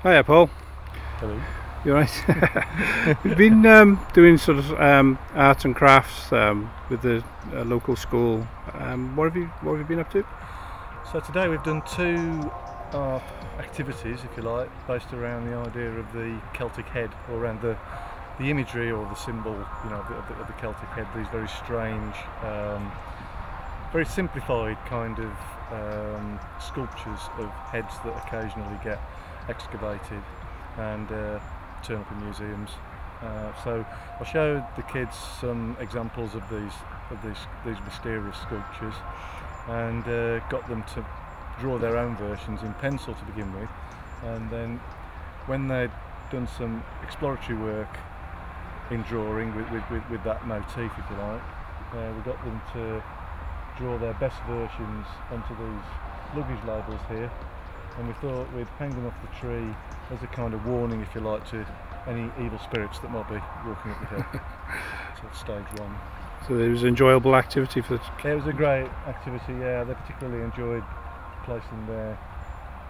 Hiya, Paul. Hello. You alright? We've been doing sort of arts and crafts with the local school. What have you been up to? So today we've done two art activities, if you like, based around the idea of the Celtic head, or around the imagery or the symbol, of the Celtic head. These very strange, very simplified kind of sculptures of heads that occasionally get excavated and turn up in museums. So I showed the kids some examples of these mysterious sculptures, and got them to draw their own versions in pencil to begin with, and then when they'd done some exploratory work in drawing with that motif, if you like, we got them to draw their best versions onto these luggage labels here, and we thought we'd hang them off the tree as a kind of warning, if you like, to any evil spirits that might be walking up the hill. So that's stage one. So it was an enjoyable activity for the It was a great activity, yeah. They particularly enjoyed placing their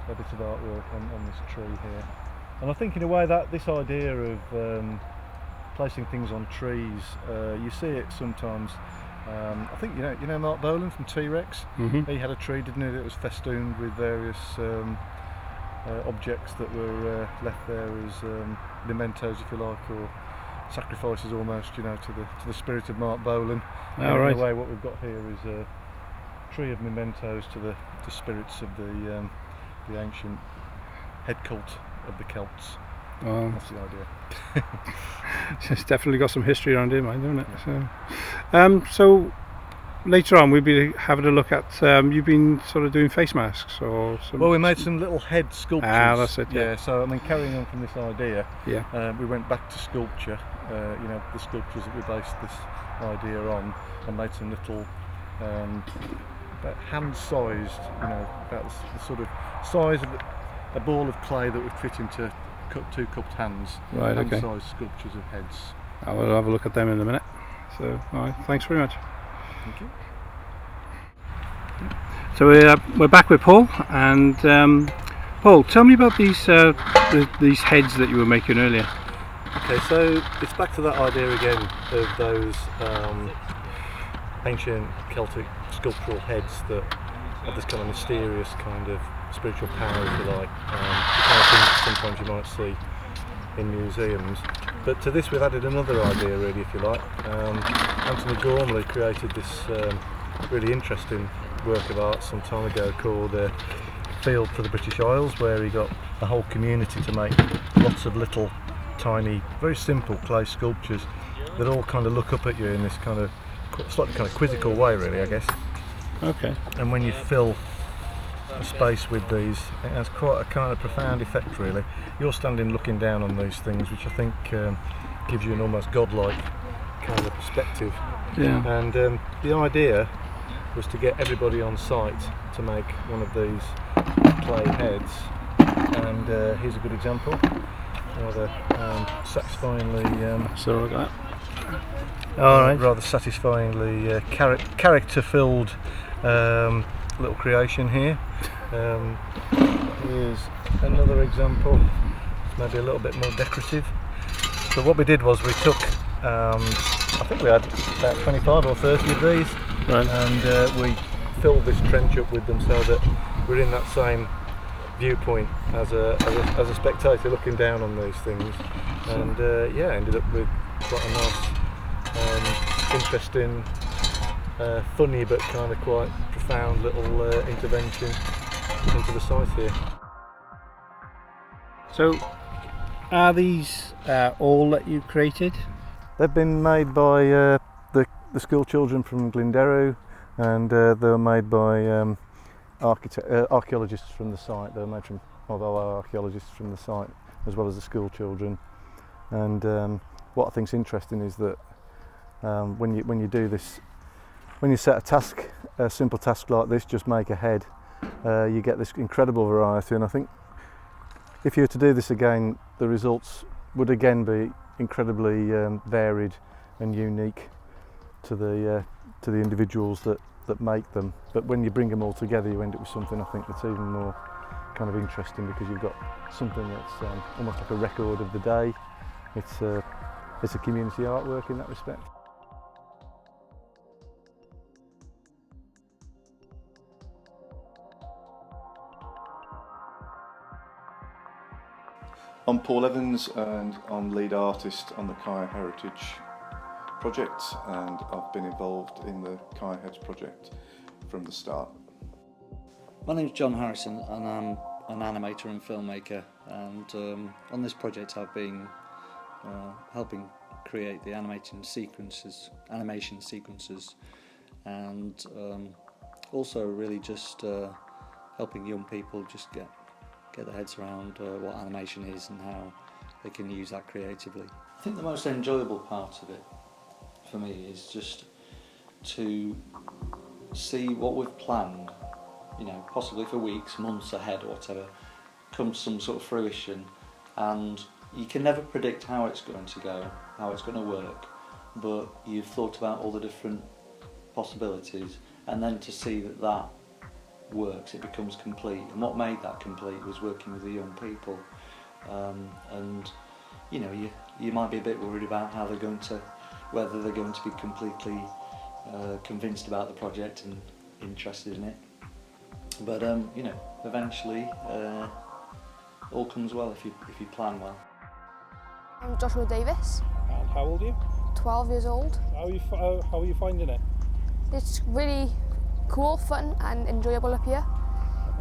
bits of artwork on this tree here. And I think in a way that this idea of placing things on trees, you see it sometimes. I think you know Mark Bolan from T-Rex. Mm-hmm. He had a tree, didn't he, that was festooned with various objects that were left there as mementos, if you like, or sacrifices almost, to the spirit of Mark Bolan. Oh, right. In a way, what we've got here is a tree of mementos to the spirits of the ancient head cult of the Celts. Oh. That's the idea. It's definitely got some history around here, hasn't it? Yeah. So later on we'll be having a look at, you've been sort of doing face masks or some... Well, we made some little head sculptures. That's it, yeah. So, carrying on from this idea, yeah. We went back to sculpture, the sculptures that we based this idea on, and made some little, about hand-sized, about the sort of size of a ball of clay that would fit into two cupped hands. Right, okay. Hand-sized sculptures of heads. I will have a look at them in a minute. So, all right, thanks very much. Thank you. So we're back with Paul, and Paul, tell me about these heads that you were making earlier. Okay, so it's back to that idea again of those ancient Celtic sculptural heads that have this kind of mysterious kind of spiritual power, if you like, the kind of thing that sometimes you might see in museums. But to this we've added another idea, really, if you like. Anthony Gormley created this really interesting work of art some time ago called Field for the British Isles, where he got a whole community to make lots of little tiny, very simple clay sculptures that all kind of look up at you in this kind of slightly kind of quizzical way, really, I guess. Okay. And when you fill a space with these, it has quite a kind of profound effect, really. You're standing looking down on these things, which I think gives you an almost godlike kind of perspective. Yeah. And the idea was to get everybody on site to make one of these clay heads, and here's a good example. Rather satisfyingly so like that. All right. Rather satisfyingly character-filled little creation here. Here's another example, maybe a little bit more decorative. But what we did was we took, I think we had about 25 or 30 of these, right. And we filled this trench up with them so that we're in that same viewpoint as a spectator looking down on these things, and ended up with quite a nice, interesting, funny but kind of quite profound little intervention into the site here. So, are these all that you created? They've been made by the school children from Glenderrow, and they were made by archaeologists from the site. They were made from archaeologists from the site, as well as the school children. And what I think is interesting is that when you do this, when you set a simple task like this, just make a head, you get this incredible variety. And I think if you were to do this again, the results would again be incredibly varied and unique to the individuals that make them. But when you bring them all together, you end up with something I think that's even more kind of interesting because you've got something that's almost like a record of the day. It's a community artwork in that respect. I'm Paul Evans and I'm lead artist on the CAER Heritage project, and I've been involved in the CAER Hedz project from the start. My name's John Harrison and I'm an animator and filmmaker, and on this project I've been helping create the animation sequences, and also really just helping young people just get their heads around what animation is and how they can use that creatively. I think the most enjoyable part of it for me is just to see what we've planned, you know, possibly for weeks, months ahead or whatever, come to some sort of fruition, and you can never predict how it's going to go, how it's going to work, but you've thought about all the different possibilities, and then to see that that works, it becomes complete. And what made that complete was working with the young people, and you know, you might be a bit worried about how they're going to, whether they're going to be completely convinced about the project and interested in it, but you know, eventually all comes well if you plan well. I'm Joshua Davis. And how old are you? 12 years old. How are you finding it? It's really cool, fun and enjoyable up here.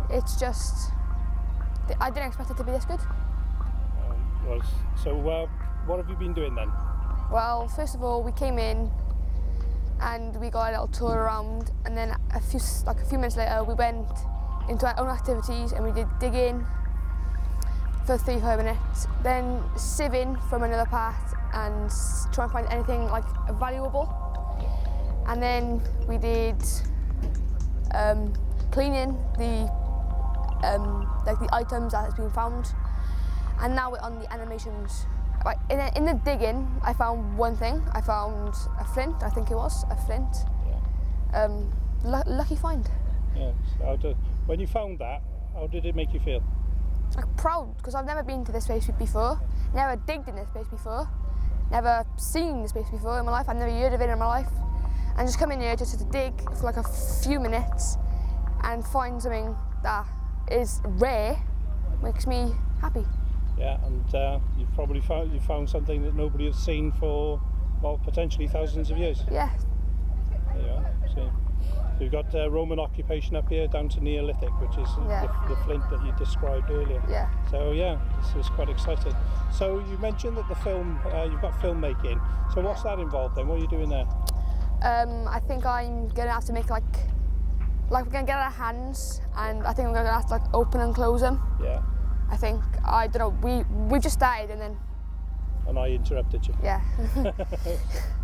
It's just, I didn't expect it to be this good. So what have you been doing then? Well, first of all, we came in and we got a little tour around, and then a few minutes later we went into our own activities and we did digging for 3-5 minutes, then sieving from another part and try and find anything like valuable, and then we did cleaning the items that has been found, and now we're on the animations. Right, in the digging, I found one thing. I found a flint. I think it was a flint. Yeah. Lucky find. Yeah. So when you found that, how did it make you feel? Like proud, because I've never been to this place before. Never digged in this place before. Never seen this place before in my life. I've never heard of it in my life. And just come in here just to dig for like a few minutes and find something that is rare makes me happy. Yeah, and you've probably found something that nobody has seen for, well, potentially thousands of years. Yeah. There you are. So you've got Roman occupation up here down to Neolithic, which is the flint that you described earlier. Yeah. So yeah, this is quite exciting. So you mentioned that the film, you've got filmmaking. So what's that involved then? What are you doing there? I think I'm gonna have to make like we're gonna get our hands, and I think we're gonna have to like open and close them. Yeah. I think, I don't know, we just started and then... And I interrupted you. Yeah.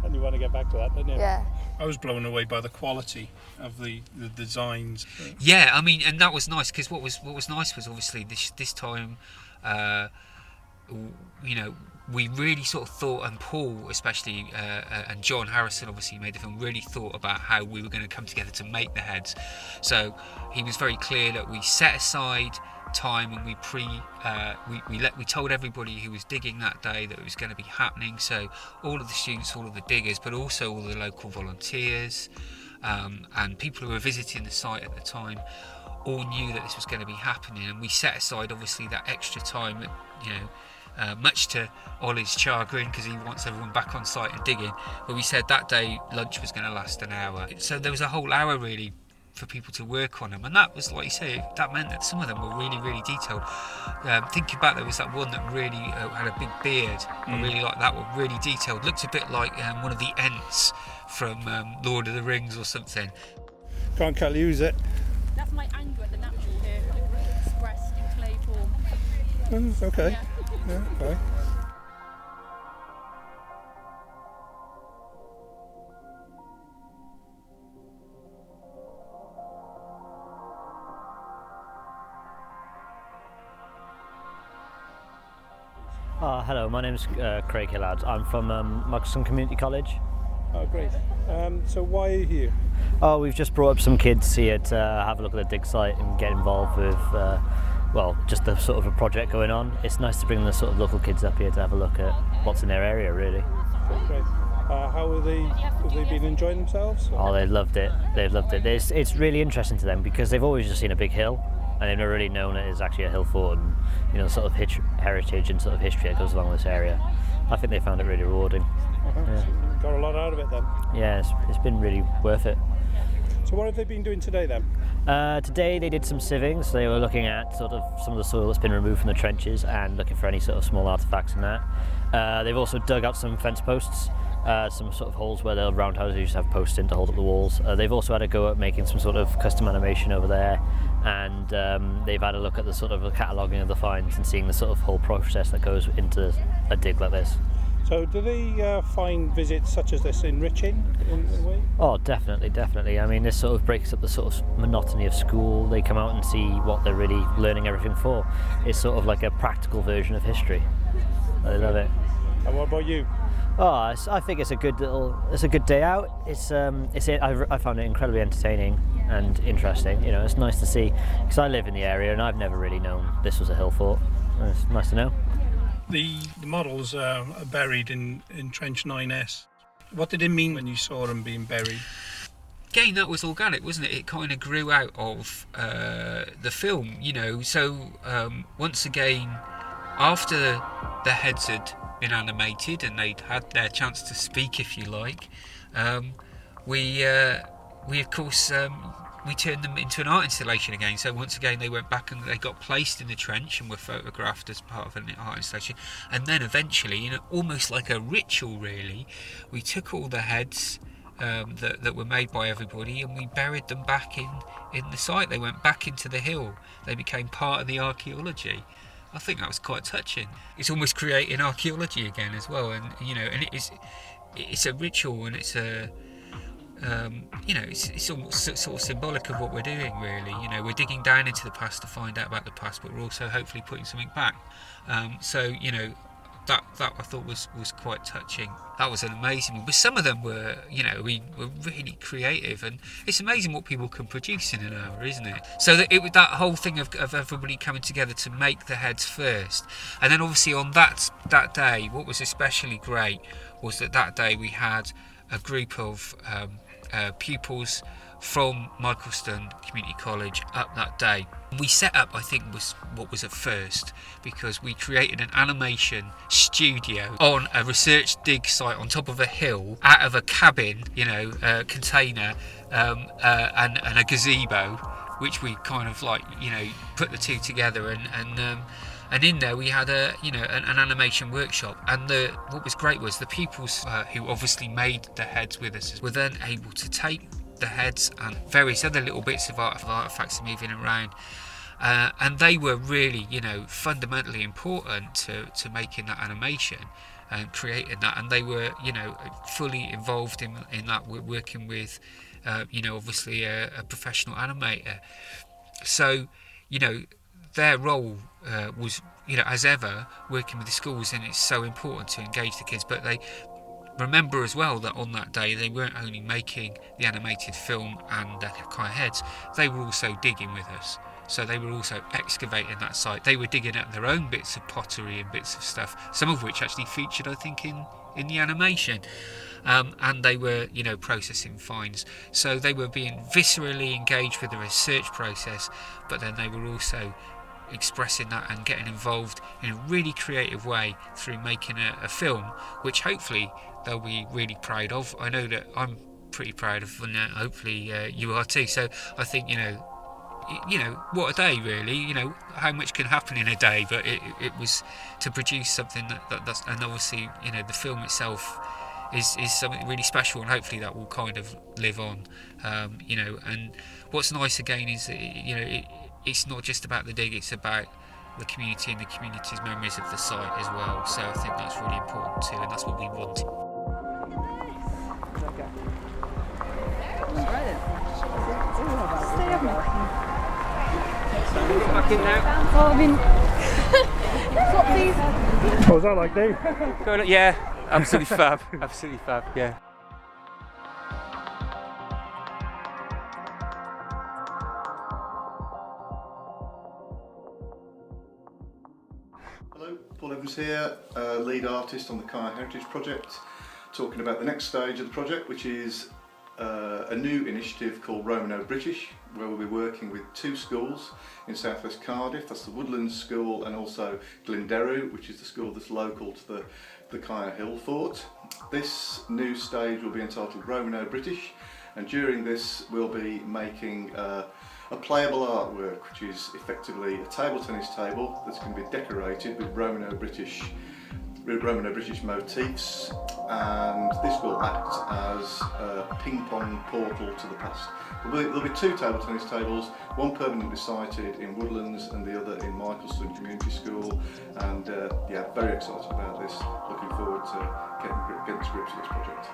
And you want to get back to that, don't you? Yeah. I was blown away by the quality of the designs. Yeah, I mean, and that was nice, because what was nice was obviously this time, you know, we really sort of thought, and Paul especially, and John Harrison obviously made the film, really thought about how we were going to come together to make the heads. So he was very clear that we set aside time, and we told everybody who was digging that day that it was going to be happening. So all of the students, all of the diggers, but also all the local volunteers and people who were visiting the site at the time, all knew that this was going to be happening. And we set aside obviously that extra time, you know, much to Ollie's chagrin, because he wants everyone back on site and digging. But we said that day lunch was going to last an hour, so there was a whole hour really for people to work on them, and that was, like you say, that meant that some of them were really, really detailed. Thinking back, there was that one that really had a big beard. I really liked that one, really detailed. Looked a bit like one of the Ents from Lord of the Rings or something. Can't Cal use it. That's my anger at the natural here, expressed in clay form. Okay. Yeah, okay. Hello, my name's Craig Hillard. I'm from Mugson Community College. Oh, great. So why are you here? Oh, we've just brought up some kids here to have a look at the dig site and get involved with well, just the sort of a project going on. It's nice to bring the sort of local kids up here to have a look at what's in their area, really. Great. How have they been enjoying themselves? Oh, they loved it. They've loved it. It's really interesting to them because they've always just seen a big hill, and they've never really known it is actually a hill fort, and sort of heritage and sort of history that goes along this area. I think they found it really rewarding. Yeah. So you got a lot out of it then? Yeah, it's been really worth it. So what have they been doing today then? Today they did some sieving, so they were looking at sort of some of the soil that's been removed from the trenches and looking for any sort of small artefacts in that. They've also dug out some fence posts, some sort of holes where the roundhouses used to have posts in to hold up the walls. They've also had a go at making some sort of custom animation over there, and they've had a look at the sort of the cataloguing of the finds and seeing the sort of whole process that goes into a dig like this. So do they find visits such as this enriching in a way? Oh, definitely. I mean, this sort of breaks up the sort of monotony of school. They come out and see what they're really learning everything for. It's sort of like a practical version of history. I love it. And what about you? Oh, I think it's a good day out. I found it incredibly entertaining and interesting. It's nice to see, because I live in the area and I've never really known this was a hill fort. It's nice to know. The models are buried in Trench 9S. What did it mean when you saw them being buried? Again, that was organic, wasn't it? It kind of grew out of the film, So once again, after the heads had been animated and they'd had their chance to speak, if you like, we of course we turned them into an art installation again. So once again they went back and they got placed in the trench and were photographed as part of an art installation, and then eventually, almost like a ritual really, we took all the heads that were made by everybody and we buried them back in the site. They went back into the hill. They became part of the archaeology. I think that was quite touching. It's almost creating archaeology again as well, and and it's a ritual, and it's a it's almost sort of symbolic of what we're doing, really. We're digging down into the past to find out about the past, but we're also hopefully putting something back. That I thought was quite touching. That was an amazing one. But some of them were, we were really creative, and it's amazing what people can produce in an hour, isn't it? So that whole thing of everybody coming together to make the heads first, and then obviously on that day, what was especially great was that day we had a group of pupils from Michaelston Community College up that day. We set up, I think, was what was a first, because we created an animation studio on a research dig site on top of a hill, out of a cabin, a container, and a gazebo, which we kind of put the two together, and in there we had an animation workshop. And what was great was the pupils who obviously made the heads with us were then able to take the heads and various other little bits of artifacts moving around, and they were really fundamentally important to making that animation and creating that, and they were fully involved in that. We're working with obviously a professional animator, so their role was as ever working with the schools, and it's so important to engage the kids. But they remember as well that on that day they weren't only making the animated film and CAER Hedz, they were also digging with us. So they were also excavating that site. They were digging out their own bits of pottery and bits of stuff, some of which actually featured, I think, in the animation. And they were, processing finds. So they were being viscerally engaged with the research process, but then they were also expressing that and getting involved in a really creative way through making a film, which hopefully they'll be really proud of. I know that I'm pretty proud of, and hopefully you are too. So I think what a day, really. How much can happen in a day, but it was to produce something that's, and obviously the film itself is something really special, and hopefully that will kind of live on. And what's nice again is that, it's not just about the dig, it's about the community and the community's memories of the site as well. So I think that's really important too, and that's what we want. Back in now. Oh, I mean, what these? What was that like, Dave? Yeah, absolutely fab. Absolutely fab. Yeah. Evans here, lead artist on the CAER Heritage project, talking about the next stage of the project, which is a new initiative called Romano-British, where we'll be working with 2 schools in southwest Cardiff. That's the Woodlands School and also Glenderrow, which is the school that's local to the CAER Hill Fort. This new stage will be entitled Romano-British, and during this we'll be making a playable artwork, which is effectively a table tennis table that's going to be decorated with Romano-British motifs, and this will act as a ping-pong portal to the past. There'll be 2 table tennis tables, one permanently sited in Woodlands and the other in Michaelston Community School, and yeah, very excited about this, looking forward to getting to grips with this project.